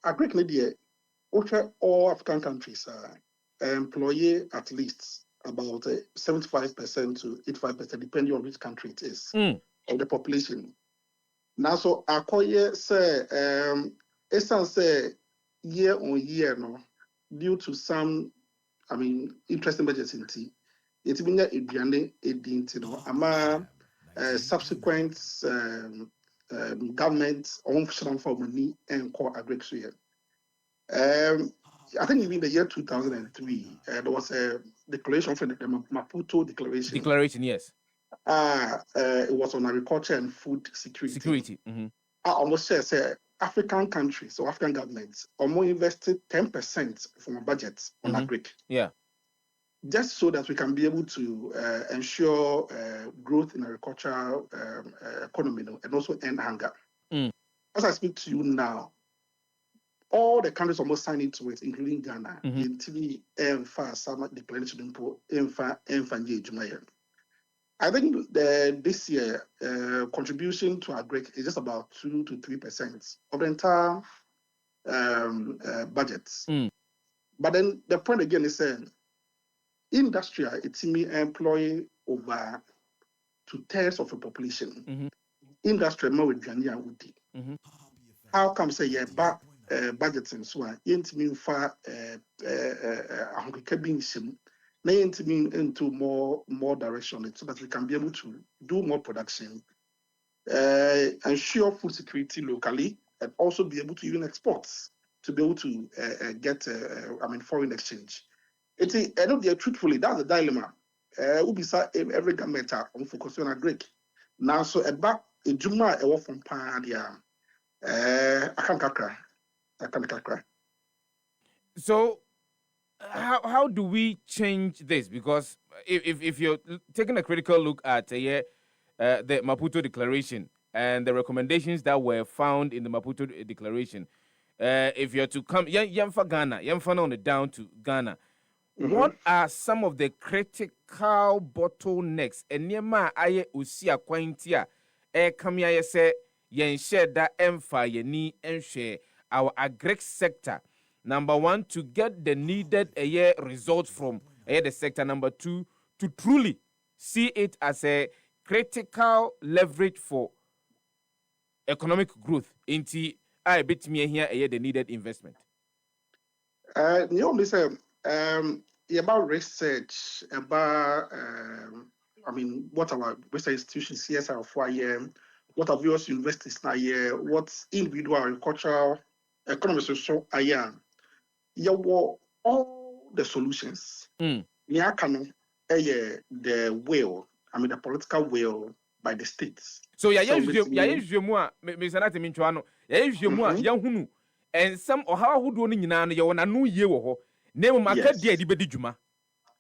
Agric media, all African countries employ at least about 75% to 85%, depending on which country it is, of the population. Now, so Akoye say, say year on year, no, due to some, interesting budgets in tea, it's been a subsequent government own for money and core agriculture. I think even the year 2003, there was a declaration from the Maputo Declaration. Declaration, yes. It was on agriculture and food security. I almost say African countries or African governments almost invested 10% from a budget on agric. Yeah. Just so that we can be able to ensure growth in agricultural economy and also end hunger. As I speak to you now, all the countries almost signed into it, including Ghana, I think this year contribution to agric is just about 2 to 3% of the entire budgets. But then the point again is saying industrial, it's me employ over 2/3 of the population. Industrial more with Ghana would. How come say but budgets and so on? Yent mean far into more direction so that we can be able to do more production, ensure food security locally, and also be able to even export to be able to get foreign exchange. I know truthfully that's the dilemma. Every government on focusing on agric. Now so about a juma from Padia. I can't kakra. So how do we change this? Because if you're taking a critical look at the Maputo Declaration and the recommendations that were found in the Maputo Declaration, if you're to come, Yamfa Ghana, Yamfa on the down to Ghana, what are some of the critical bottlenecks? And Yama aye usia quintia, kamia say yen share that emfa yeni and share our agric sector. Number one, to get the needed results from the sector. Number two, to truly see it as a critical leverage for economic growth. Into I bit me here the needed investment. Listen, about research, about what our research institutions CSR for a year, what our various universities now year, what individual agricultural economists so a year. You want all the solutions. The will, the political will by the states. So and some or how who do you want new year name market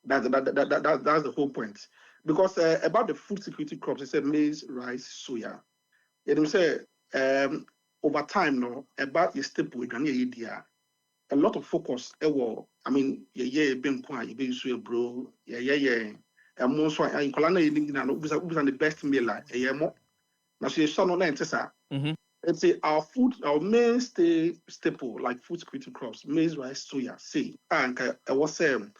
that's the whole point. Because about the food security crops, they said maize, rice, soya. They say over time no about your staple idea. A lot of focus been quite bro, and most in Colana the best meal like more. Now she saw no let's say our main staple like food security crops, maize, rice, soya, and I was saying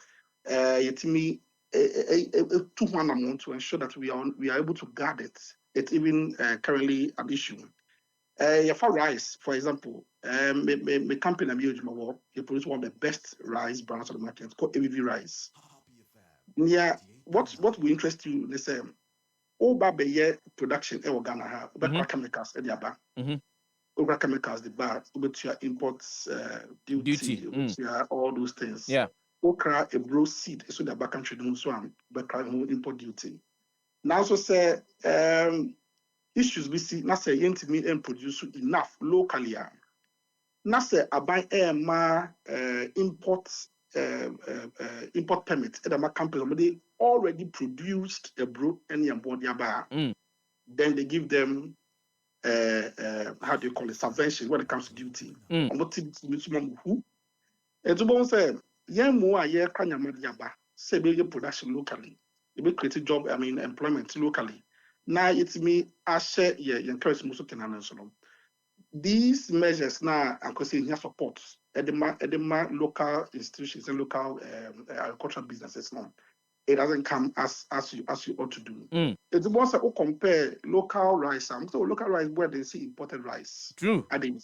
me 200 amount to ensure that we are able to guard it. It's even currently an issue. For rice, for example, my company you produce one of the best rice brands on the market. It's called ABV rice. Yeah, what we interest you? Let's say, all baby production Ghana have chemicals at the bar. Over chemicals the bar, with your imports duty, all those things. Yeah. Okra a bro seed so the back country don't swam, but import duty. Now so say issues we see na say yentimi and produce enough locally. Na say aban import permits at the companies already produced a bro and yambodia bar. Then they give them how do you call it, subvention when it comes to duty. And what who? And to say Yamu a year kanyamadia ba say be production locally. It be create job, employment locally. Now it's me I share encourage most of Canadians. these measures now I'm considering here support edema local institutions and local agricultural businesses now. It doesn't come as you ought to do. It's once I compare local rice. I'm so local rice where they see imported rice. True. I think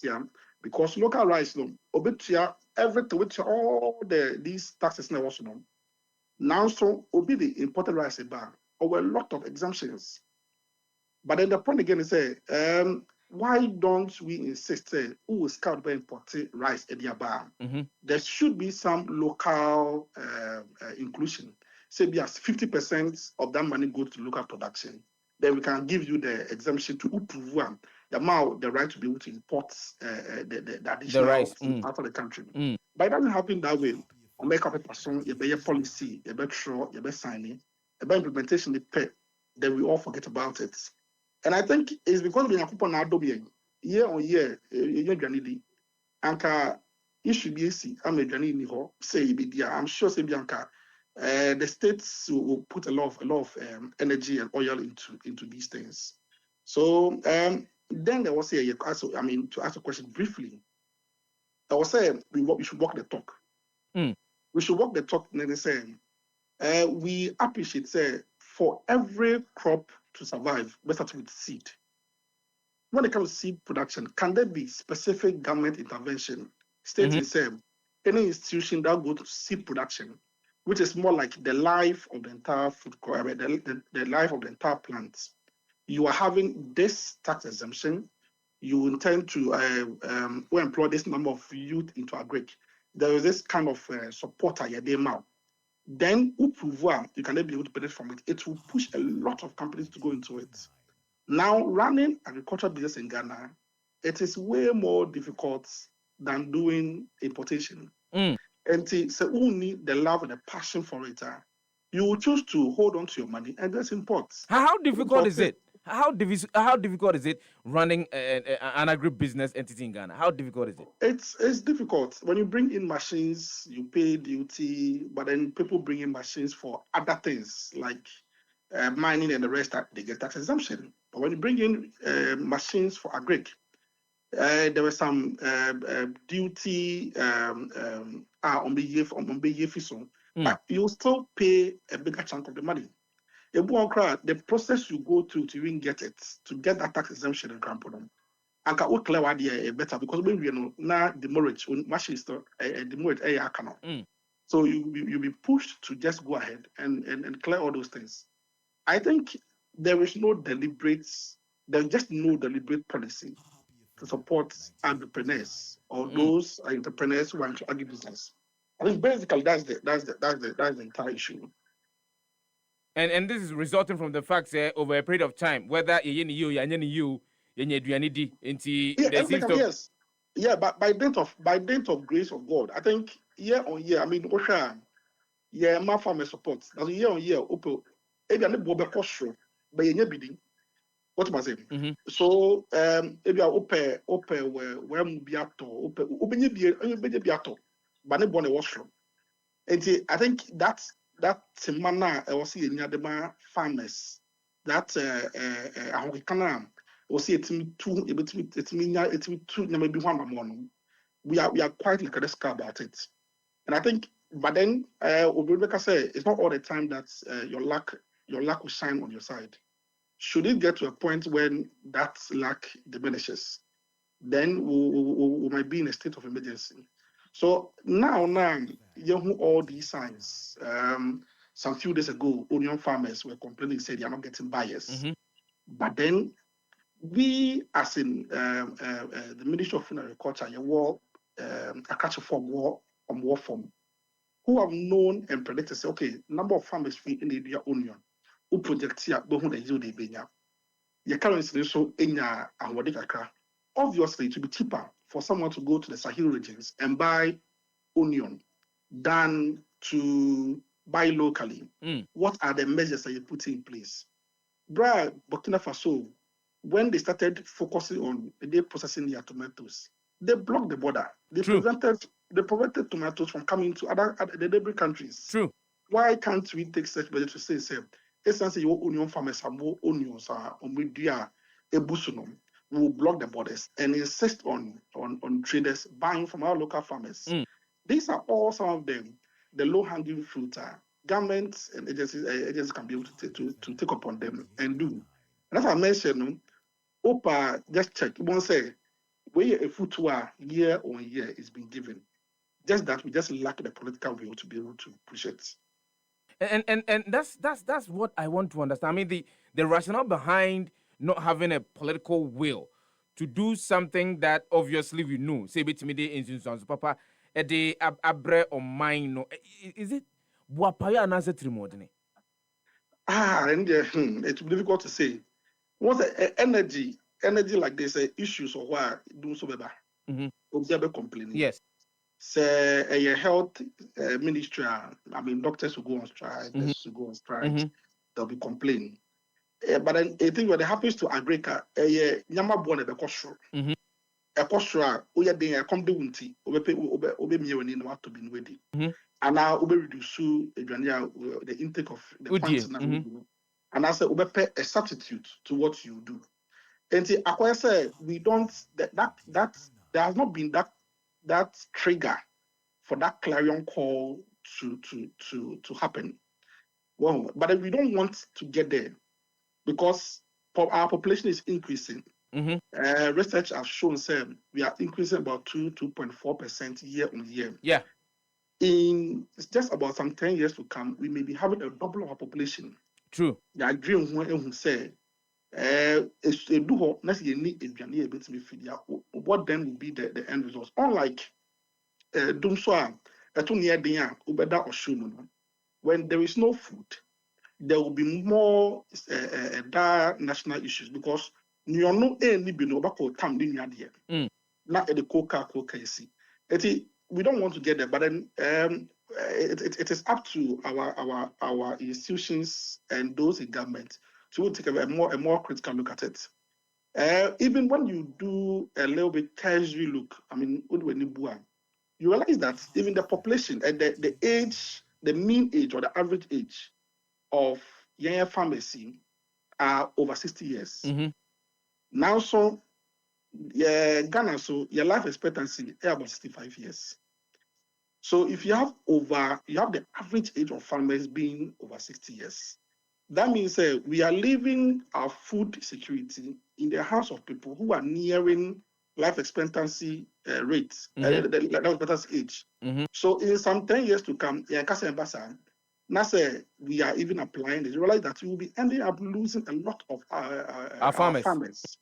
because local rice no obetia everything with all these taxes now also no. Now so obi the imported rice bar over a lot of exemptions. But then the point again is why don't we insist who will scout by importing rice at the bar? There should be some local inclusion. Say be as 50% of that money goes to local production. Then we can give you the exemption to approve the amount, the right to be able to import the additional rice out of the country. But it doesn't happen that way. On make up a person, you be a policy, you be sure, you be signing, you be implementation, then we all forget about it. And I think it's because we have people now year on year, anka issue BC, I'm a journey say I'm sure say Bianca, the states will put a lot of energy and oil into these things. So then there was to ask a question briefly. I was saying we should walk the talk. We should walk the talk and then say we appreciate say for every crop to survive, we start with seed. When it comes to seed production, can there be specific government intervention stating any institution that goes to seed production, which is more like the life of the entire food crop, the life of the entire plant? You are having this tax exemption. You intend to employ this number of youth into agric. There is this kind of support at your then you can be able to benefit from it. It will push a lot of companies to go into it. Now, running agricultural business in Ghana, it is way more difficult than doing importation. And so only the love and the passion for it, you will choose to hold on to your money and just import. How difficult is it? How difficult is it running an agribusiness entity in Ghana? How difficult is it? It's difficult. When you bring in machines, you pay duty, but then people bring in machines for other things like mining and the rest, they get tax exemption. But when you bring in machines for agric, there was some duty on the year, but you still pay a bigger chunk of the money. The process you go through to even get it, to get that tax exemption in Grand Podom, and can clear what better because when we know now the mortgage machines the mortgage so you'll be pushed to just go ahead and clear all those things. I think there's just no deliberate policy to support entrepreneurs or those entrepreneurs who want to agri business. I think basically that's the entire issue. And this is resulting from the fact that over a period of time, whether yes. Yeah, but by dint of grace of God, I think year on year, I mean, my farmer support. That's year on year, maybe I need to be but you bidding. What am I saying? So, maybe I open where mubiato, open biato, but ne born a washroom. And I think that manner I was seeing the farmers that I can see it maybe one we are quite like about it. And I think but then Obubeka say it's not all the time that your luck will shine on your side. Should it get to a point when that luck diminishes, then we might be in a state of emergency. So now, you know all these signs. Some few days ago, onion farmers were complaining, said they are not getting buyers. But then we, as in the Ministry of Food and Agriculture, a catch form war form, who have known and predicted, say, okay, number of farmers free in the onion, who project here, but who they do they be now. Your currency so in a obviously, it will be cheaper for someone to go to the Sahel regions and buy onion than to buy locally. What are the measures that you put in place? Burkina Faso, when they started focusing on processing their tomatoes, they blocked the border. They prevented tomatoes from coming to the neighboring countries. True. Why can't we take such measures to say, essentially, your onion farmers have more onions or media ebusunum? we will block the borders and insist on traders buying from our local farmers. These are all some of them, the low-hanging fruit governments and agencies can be able to take upon them and do. And as I mentioned, OPA just check. You won't say where a foot year on year is being given. Just that we just lack the political will to be able to push it. And that's what I want to understand. I mean, the rationale behind not having a political will to do something that obviously we know. Say bit me the instance, papa, the abre or mine. No, is it Buapaya and answer trimodine? And it's difficult to say. Once energy like this, issues or why do so better. Observe complaining. Yes. Say a health ministry. I mean, doctors will go on strike. Nurses will go on strike. They'll be complaining. But then I think when it happens to Agrika, nyama born a bekosho. A kosho, oya den a come do unti. Obe me when you to be ready. And now obe reduce the intake of the plants. And I say obe pay a substitute to what you do. And I say we don't that there has not been that trigger for that clarion call to happen. Well, but we don't want to get there because our population is increasing. Research has shown we are increasing about 2.4% year on year. Yeah. In just about some 10 years to come, we may be having a double of our population. True. I agree on who say what then will be the end results? Unlike when there is no food, there will be more dire national issues because we don't want to get there, but then it is up to our institutions and those in government to take a more critical look at it. Even when you do a little bit casual look, I mean, you realize that even the population and the age, the mean age or the average age of young pharmacy are over 60 years. Now, so Ghana, so your life expectancy is about 65 years. So if you have the average age of farmers being over 60 years, that means we are leaving our food security in the hands of people who are nearing life expectancy rates, life expectancy age. So in some 10 years to come, we are even applying this. You realize that we will be ending up losing a lot of our farmers.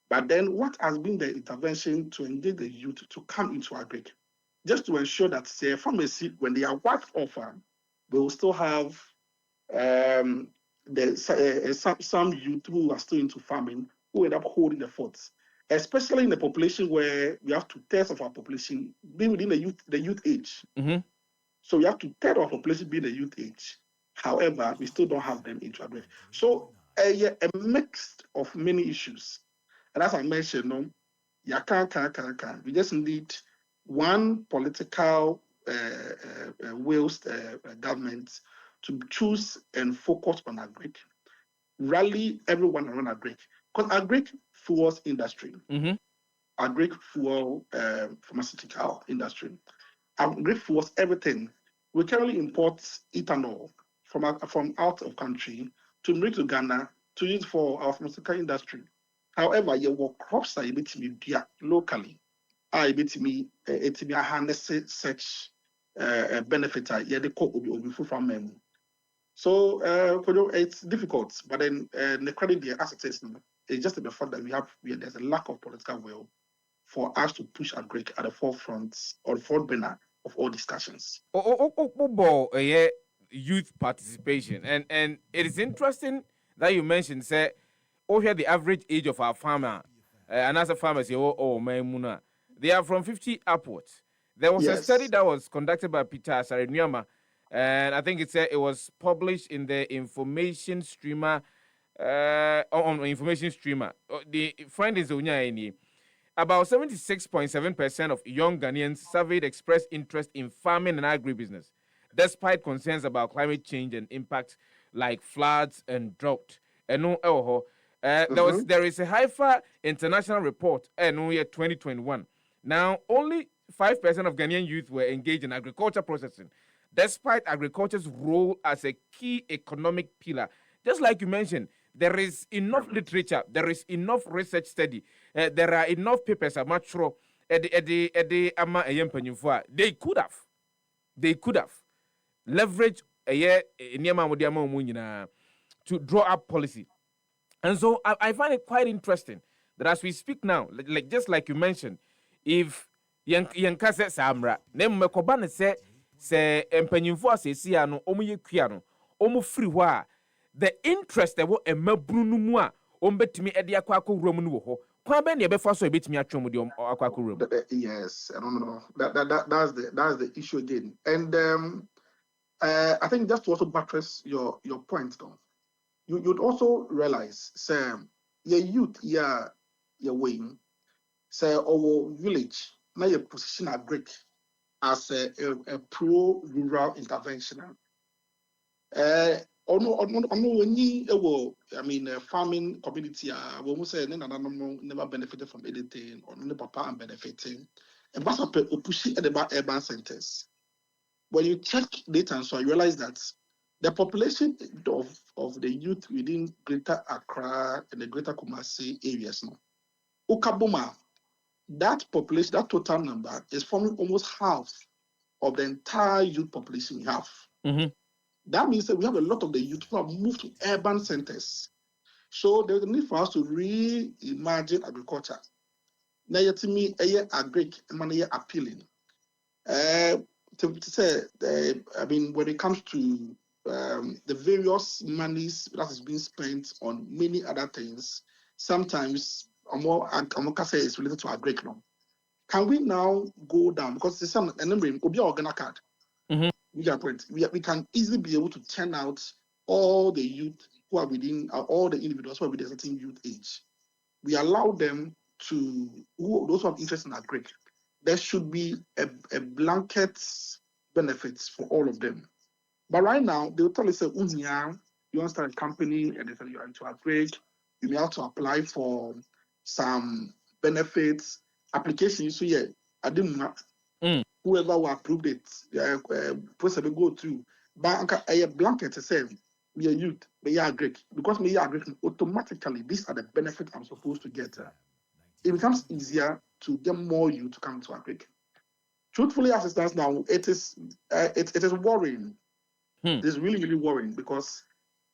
But then what has been the intervention to engage the youth to come into agric? Just to ensure that pharmacy, when they are wiped off, we will still have some youth who are still into farming who end up holding the forts, especially in the population where we have 2/3 of our population being within the youth age. So we have 2/3 of our population being the youth age. However, we still don't have them into agric. So a mix of many issues. And as I mentioned, we just need one political wills government to choose and focus on agric, rally everyone around agric, because agric fuels industry, agric fuel pharmaceutical industry, agric fuels everything. We currently import ethanol from out of country to bring to Ghana to use for our pharmaceutical industry. However, your crops are able to be locally. Are able to be harness such benefit. So it's difficult, but then the credit the assets is just the fact that there's a lack of political will for us to push agric at the forefront or the front burner of all discussions. Youth participation, and it is interesting that you mentioned say, here the average age of our farmer, and as a farmer say, Maimuna, they are from 50 upwards. There was a study that was conducted by Peter Asare-Nneoma, and I think it was published in the Information Streamer, on Information Streamer. The findings of about 76.7% of young Ghanaians surveyed expressed interest in farming and agribusiness, despite concerns about climate change and impacts like floods and drought. There is a Haifa international report, and we 2021. Now, only 5% of Ghanaian youth were engaged in agriculture processing, despite agriculture's role as a key economic pillar. Just like you mentioned, there is enough literature, there is enough research study, there are enough papers. I'm not sure. They could have leveraged to draw up policy. And so I find it quite interesting that as we speak now, just like you mentioned, if yɛnka sɛ saa mmara na mmom ɛkɔba ne sɛ mpanyimfoɔ asɛsi a no ɔmo yɛ kua no ɔmo firi hɔ a the interest ɛwɔ mmabunu no mu a ɔmo bɛtumi de akɔ akɔwura mu no wɔ hɔ kwan bɛn na yɛbɛfa so a yɛbɛtumi atwe ɔmo de akɔ akɔwura mu. Yes, I don't know. That's the issue again. And I think just to also buttress your point, though, you'd also realize, say, your youth, your wing, say, our village, now your position at Greek as a pro-rural intervention. I mean, farming community, we say never benefited from anything, or no papa and benefiting. And that's a push at the urban centers. When you check data, and so you realize that the population of the youth within Greater Accra and the Greater Kumasi areas now, Okaboma, that population, that total number is forming almost half of the entire youth population we have. Mm-hmm. That means that we have a lot of the youth who have moved to urban centers. So there's a need for us to reimagine agriculture. Now, to me, agric money appealing. To say, I mean, when it comes to the various monies that is being spent on many other things, sometimes say it's related to agric now. Can we now go down because there's some number will be organ card. Mm-hmm. We can easily be able to turn out all the youth who are within all the individuals who are within a certain youth age. We allow them to those who have interest in agric. There should be a blanket benefits for all of them. But right now, they'll tell us, you want to start a company and they say you're into agric, you may have to apply for some benefits, applications. So yeah, I didn't whoever will approve it, process will go through. But a blanket to say, we are youth, we are agric. Because we are agric, automatically, these are the benefits I'm supposed to get. It becomes easier to get more youth to come to agric. Truthfully, as it stands now, it is worrying. It is really, really worrying because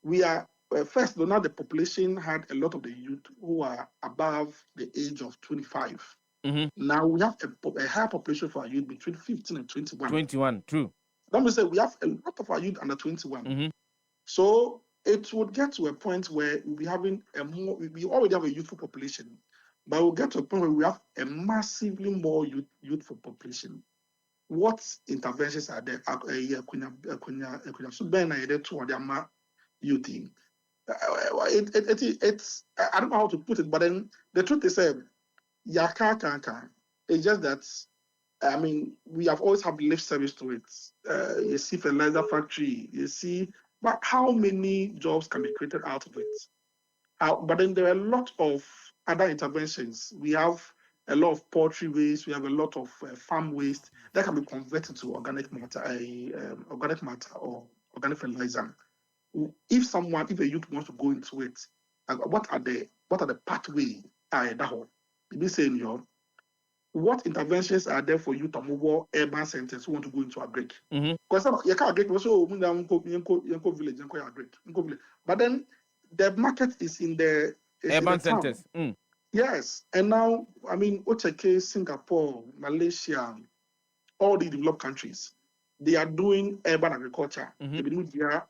we are first, now the population had a lot of the youth who are above the age of 25. Mm-hmm. Now we have a higher population for our youth between 15 and 21. 21, true. Then we say we have a lot of our youth under 21. Mm-hmm. So it would get to a point where we'll be having we already have a youthful population, but we'll get to a point where we have a massively more youthful population. What interventions are there? It's I don't know how to put it, but then the truth is, it's just that I mean we have always had lip service to it. You see fertilizer factory, you see, but how many jobs can be created out of it? But then there are a lot of other interventions. We have a lot of poultry waste. We have a lot of farm waste that can be converted to organic matter or organic fertilizer. If a youth wants to go into it, what are the pathways? Be saying, what interventions are there for you to move urban centers who want to go into agric? Because you can't agric also village agric. But then the market is in the urban centers. Yes, and now I mean, Ocheke, Singapore, Malaysia, all the developed countries, they are doing urban agriculture. They be doing there,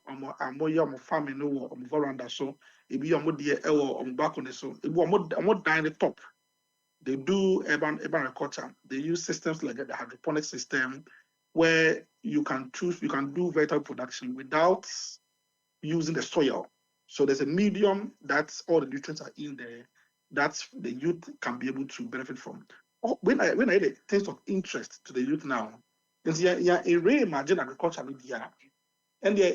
farming or veranda so. It be balcony so. It be down the top. They do urban agriculture. They use systems like the hydroponic system, where you can do vegetable production without using the soil. So there's a medium that all the nutrients are in there that the youth can be able to benefit from. When I had a taste of interest to the youth now, it's reimagine agriculture media. And a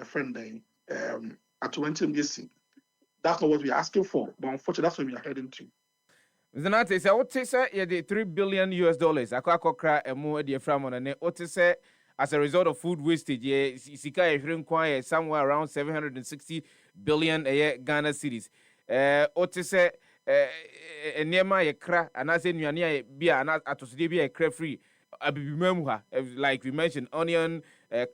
friend at 20 million. That's not what we're asking for, but unfortunately, that's what we are heading to. Mr. Nartey, say what say yeah the $3 billion US. Akwa emu the from on ne what say as a result of food wastage, yeah, sika somewhere around 760 billion Ghana cedis. What say nneɛma yɛ kra anaasɛ nnuane a bi a atosode bi a yɛkra free abibimam ha, like we mentioned, onion,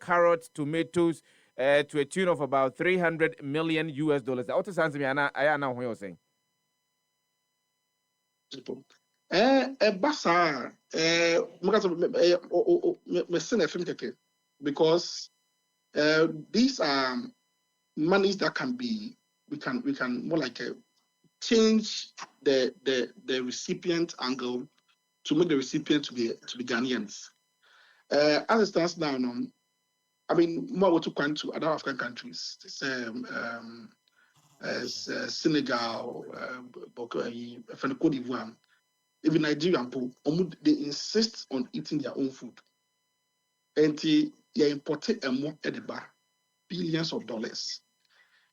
carrot, tomatoes, to a tune of about $300 million US. What is something I know what you're saying? Because these are monies that can be we can more like change the recipient angle to make the recipient to be Ghanaians. As it stands now, I mean, more to come to other African countries, Senegal, Cote d'Ivoire, even Nigeria, they insist on eating their own food. And they imported a more at the bar, billions of dollars.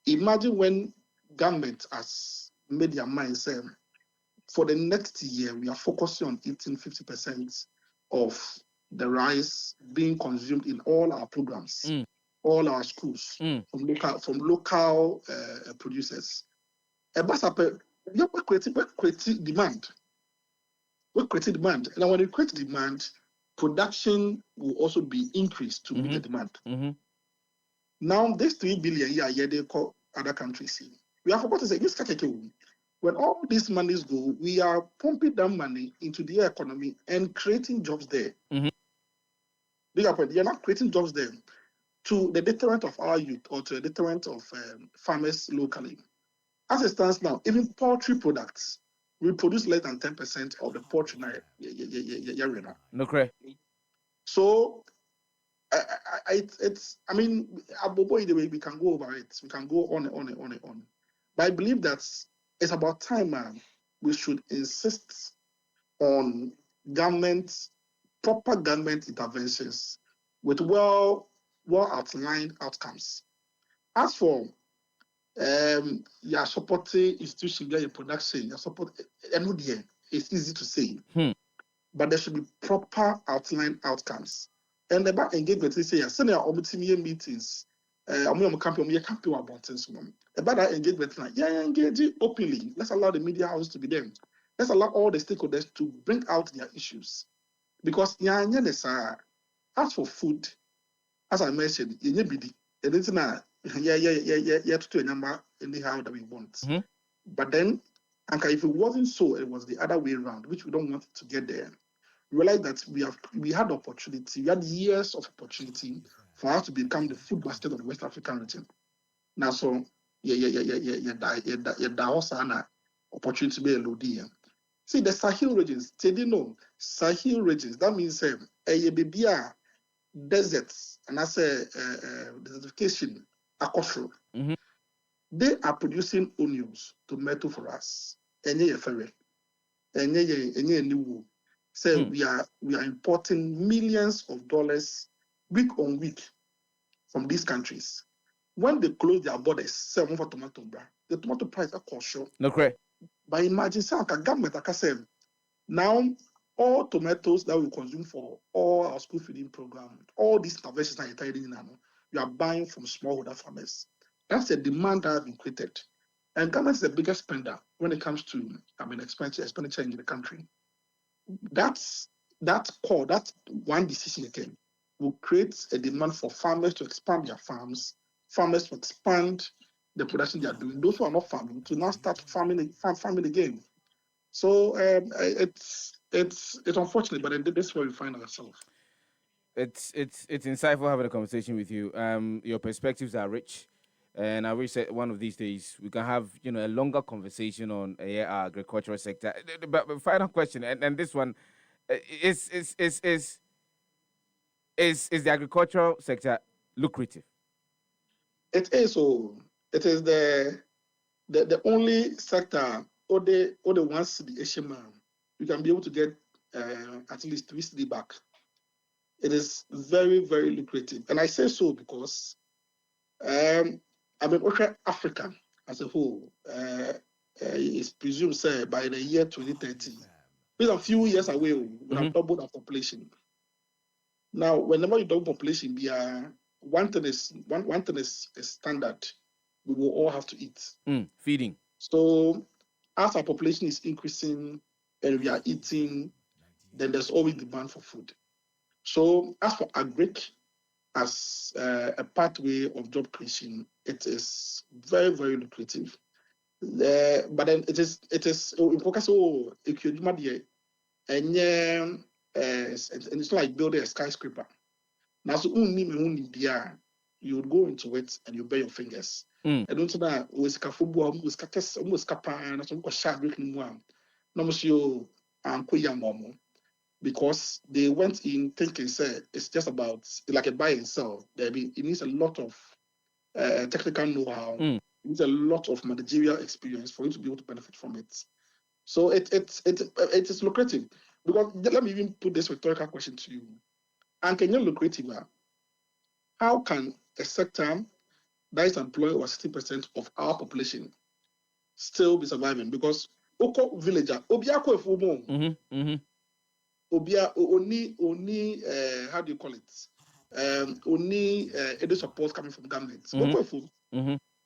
Imagine when government has made their mind say, for the next year, we are focusing on eating 50% of the rice being consumed in all our programs, all our schools, from local producers. We are creating demand. We create demand, and when you create demand, production will also be increased to meet the demand. Now, this 3 billion, they call other countries. We are forgotten to say, when all these monies go, we are pumping that money into the economy and creating jobs there. Big up, you're not creating jobs there to the deterrent of our youth or to the deterrent of farmers locally. As it stands now, even poultry products, we produce less than 10% of the poultry area. No correct. So I mean, the way we can go over it, we can go on and on and on and on. But I believe that it's about time, man. We should insist on proper government interventions with well outlined outcomes. As for your supporting institution, your production, your support, it's easy to say, but there should be proper outlined outcomes. And about engagement, they say, send our meetings. I'm campaign about things. About that engagement, engage openly. Let's allow the media houses to be there. Let's allow all the stakeholders to bring out their issues. Because as for food, as I mentioned, it is not to a number anyhow that we want. But then, if it wasn't so, it was the other way around, which we don't want to get there. Realize that we had opportunity, we had years of opportunity for us to become the food basket of the West African region. Now, so opportunity to be a load. See the Sahel regions, Sahel regions, that means deserts and as a desertification across. They are producing onions, tomato for us. So we are importing millions of dollars week on week from these countries. When they close their borders, sell more for tomato, the tomato price are cautious. No correct. But imagine government now all tomatoes that we consume for all our school feeding program, all these interventions that you're telling now, you are buying from smallholder farmers. That's a demand that has been created. And government is the biggest spender when it comes to expenditure in the country. That one decision again will create a demand for farmers to expand their farms, farmers to expand the production they are doing. Those who are not farming to now start farming again. So it's unfortunate, but this is where we find ourselves. It's insightful having a conversation with you. Your perspectives are rich, and I wish that one of these days we can have a longer conversation on our agricultural sector. But final question, and this one is the agricultural sector lucrative? It is so. It is the only sector or the ones the Asian man you can be able to get at least 3 cedi back. It is very, very lucrative. And I say so because I mean, okay, Africa as a whole is presumed, say, by the year 2030, with a few years away, we have doubled our population. Now, whenever you double population, one thing is standard. We will all have to eat. Feeding. So, as our population is increasing and we are eating, then there's always demand for food. So, as for agric, as a pathway of job creation, it is very, very lucrative. But then it is in focus and it's not like building a skyscraper. Now, so you would go into it and you bare your fingers. I don't know was football, almost capa, and some sharp written one. No, monsieur, because they went in thinking, say, it's just about like a buy and sell. It needs a lot of technical know-how. It needs a lot of managerial experience for you to be able to benefit from it. So it is lucrative. Because let me even put this rhetorical question to you. And can you lucrative? How can a sector that is employing over 60% of our population still be surviving? Because Oko villager, Obiako Efumo, Obia only how do you call it? Only any support coming from government. Oko Efu.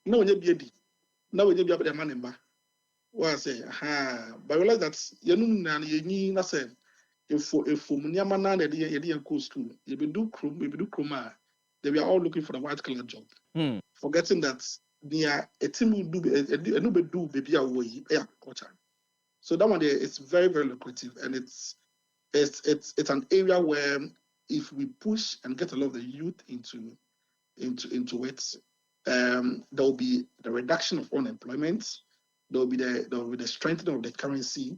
No, you be now we be able to manage. What I say, but I realize that you know, you na say if Munyama na the cool school, you be do kroma, they were all looking for the white collar job, forgetting that near a team will do a new do baby away culture. So that one there is very, very lucrative, and it's an area where if we push and get a lot of the youth into it, there will be the reduction of unemployment, there will be the strengthening of the currency,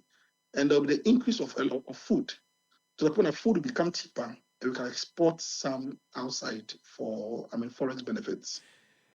and there will be the increase of a lot of food. To the point that food will become cheaper, and we can export some outside for forex benefits.